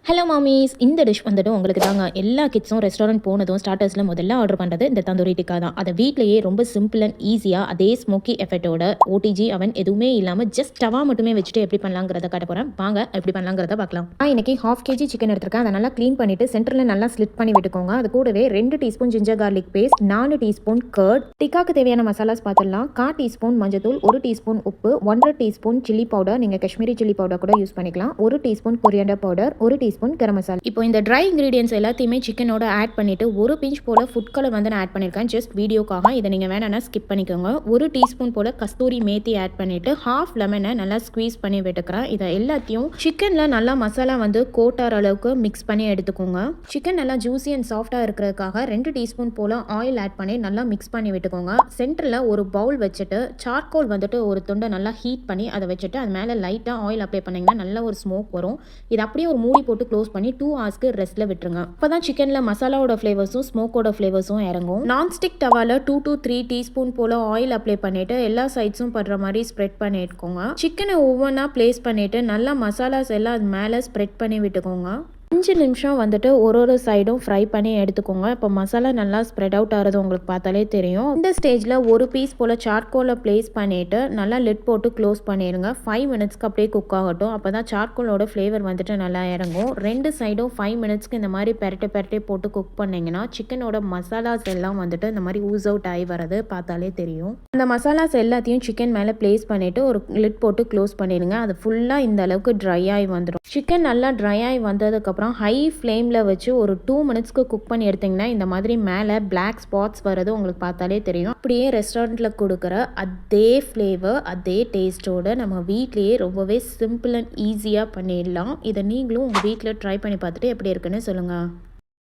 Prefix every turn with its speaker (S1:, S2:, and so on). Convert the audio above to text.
S1: Hello மாமீஸ், இந்த dish வந்துட்டு உங்களுக்கு தாங்க. எல்லா கிட்ஸும் ரெஸ்டாரண்ட் போனதும் ஸ்டார்டர்ஸில் முதல்ல ஆர்டர் பண்ணுறது இந்த தந்தூரி டிக்கா தான். அதை வீட்டிலேயே ரொம்ப சிம்பிள் அண்ட் ஈஸியாக அதே ஸ்மோக்கி எஃபெக்டோட ஓடிஜி அவன் எதுவுமே இல்லாமல் ஜஸ்ட் டவா மட்டுமே வச்சுட்டு எப்படி பண்ணலாங்கிறத காட்ட போகிறேன். வாங்க எப்படி பண்ணலாங்கிறத பார்க்கலாம். இன்னைக்கு 1/2 kg சிக்கன் எடுத்திருக்கேன். அதை நல்லா க்ளீன் பண்ணிட்டு சென்டரில் நல்லா ஸ்லிட் பண்ணி விட்டுக்கோங்க. அது கூடவே 2 teaspoon ginger garlic paste, 4 teaspoon curd, டிக்காக்கு தேவையான மசாலாஸ் பார்த்துடலாம். 1/4 டீஸ்பூன் மஞ்சத்தூள், 1 டீஸ்பூன் உப்பு, 1.5 டீஸ்பூன் சில்லி பவுடர், நீங்கள் காஷ்மீரி சில்லி பவுடர் கூட யூஸ் பண்ணிக்கலாம், 1 teaspoon coriander powder, 1 teaspoon garam masala. இப்போ இந்த ட்ரை இன்கிரீடியன்ஸ் எல்லாத்தையுமே சிக்கனோட ஆட் பண்ணிட்டு ஒரு பிஞ்ச் போல ஃபுட் கலர் வந்து நான் ஆட் பண்ணியிருக்கேன் ஜஸ்ட் வீடியோக்காக. இதை நீங்கள் வேணாம்னா ஸ்கிப் பண்ணிக்கோங்க. 1 டீஸ்பூன் போல கஸ்தூரி மேத்தி ஆட் பண்ணிட்டு 1/2 லெமனை நல்லா ஸ்குவீஸ் பண்ணி விட்டுக்கிறேன். இதை எல்லாத்தையும் சிக்கனில் நல்லா மசாலா வந்து கோட்டார் அளவுக்கு மிக்ஸ் பண்ணி எடுத்துக்கோங்க. சிக்கன் நல்லா ஜூஸி அண்ட் சாஃப்டாக இருக்கிறதுக்காக 2 டீஸ்பூன் போல ஆயில் ஆட் பண்ணி நல்லா மிக்ஸ் பண்ணி விட்டுக்கோங்க. சென்டரில் ஒரு பவுல் வச்சுட்டு சார்கோல் வந்துட்டு ஒரு துண்டை நல்லா ஹீட் பண்ணி அதை வச்சுட்டு அது மேலே லைட்டாக ஆயில் அப்ளை பண்ணிங்கன்னா நல்ல ஒரு ஸ்மோக் வரும். இது அப்படியே ஒரு மூடி போட்டு க்ளோஸ் பண்ணி 2 hours ரெஸ்ட்ல விட்டுருங்க. அப்பதான் சிக்கன்ல மசாலாவோட ஃப்ளேவர்ஸும் ஸ்மோக்கோட ஃப்ளேவர்ஸும் இறங்கும். நான்ஸ்டிக் டவால 2 to 3 டீஸ்பூன் போல ஆயில் அப்ளை பண்ணிட்டு எல்லா சைட்ஸும் படுற மாதிரி ஸ்ப்ரெட் பண்ணிட்டுக்கோங்க. சிக்கனை ஒவ்வொன்றா பிளேஸ் பண்ணிட்டு நல்லா மசாலாஸ் எல்லாம் அது மேலே ஸ்ப்ரெட் பண்ணி விட்டுக்கோங்க. 5 நிமிஷம் வந்துட்டு ஒரு சைடும் ஃப்ரை பண்ணி எடுத்துக்கோங்க. இப்போ மசாலா நல்லா ஸ்ப்ரெட் அவுட் ஆகிறது உங்களுக்கு பார்த்தாலே தெரியும். இந்த ஸ்டேஜில் ஒரு பீஸ் போல் சார்கோலை ப்ளேஸ் பண்ணிவிட்டு நல்லா லிட் போட்டு க்ளோஸ் பண்ணிடுங்க. 5 மினிட்ஸ்க்கு அப்படியே குக் ஆகட்டும். அப்போ தான் சார்கோலோட ஃப்ளேவர் வந்துட்டு நல்லா இறங்கும். 2 சைடும் 5 மினிட்ஸ்க்கு இந்த மாதிரி பெரட்டே போட்டு குக் பண்ணிங்கன்னா சிக்கனோட மசாலாஸ் எல்லாம் வந்துட்டு இந்த மாதிரி ஊஸ் அவுட் ஆகி வரது பார்த்தாலே தெரியும். அந்த மசாலாஸ் எல்லாத்தையும் சிக்கன் மேலே ப்ளேஸ் பண்ணிவிட்டு ஒரு லிட் போட்டு க்ளோஸ் பண்ணிடுங்க. அது ஃபுல்லாக இந்த அளவுக்கு ட்ரை ஆகி வந்துடும். சிக்கன் நல்லா ட்ரை ஆகி வந்ததுக்கப்புறம் ஹை ஃப்ளேமில் வச்சு ஒரு 2 மினிட்ஸ்க்கு குக் பண்ணி எடுத்திங்கன்னா இந்த மாதிரி மேலே பிளாக் ஸ்பாட்ஸ் வர்றது உங்களுக்கு பார்த்தாலே தெரியும். அப்படியே ரெஸ்டாரண்ட்டில் கொடுக்குற அதே ஃப்ளேவர் அதே டேஸ்ட்டோடு நம்ம வீட்லேயே ரொம்பவே சிம்பிள் அண்ட் ஈஸியாக பண்ணிடலாம். இதை நீங்களும் உங்கள் வீட்டில் ட்ரை பண்ணி பார்த்துட்டு எப்படி இருக்குன்னு சொல்லுங்கள்.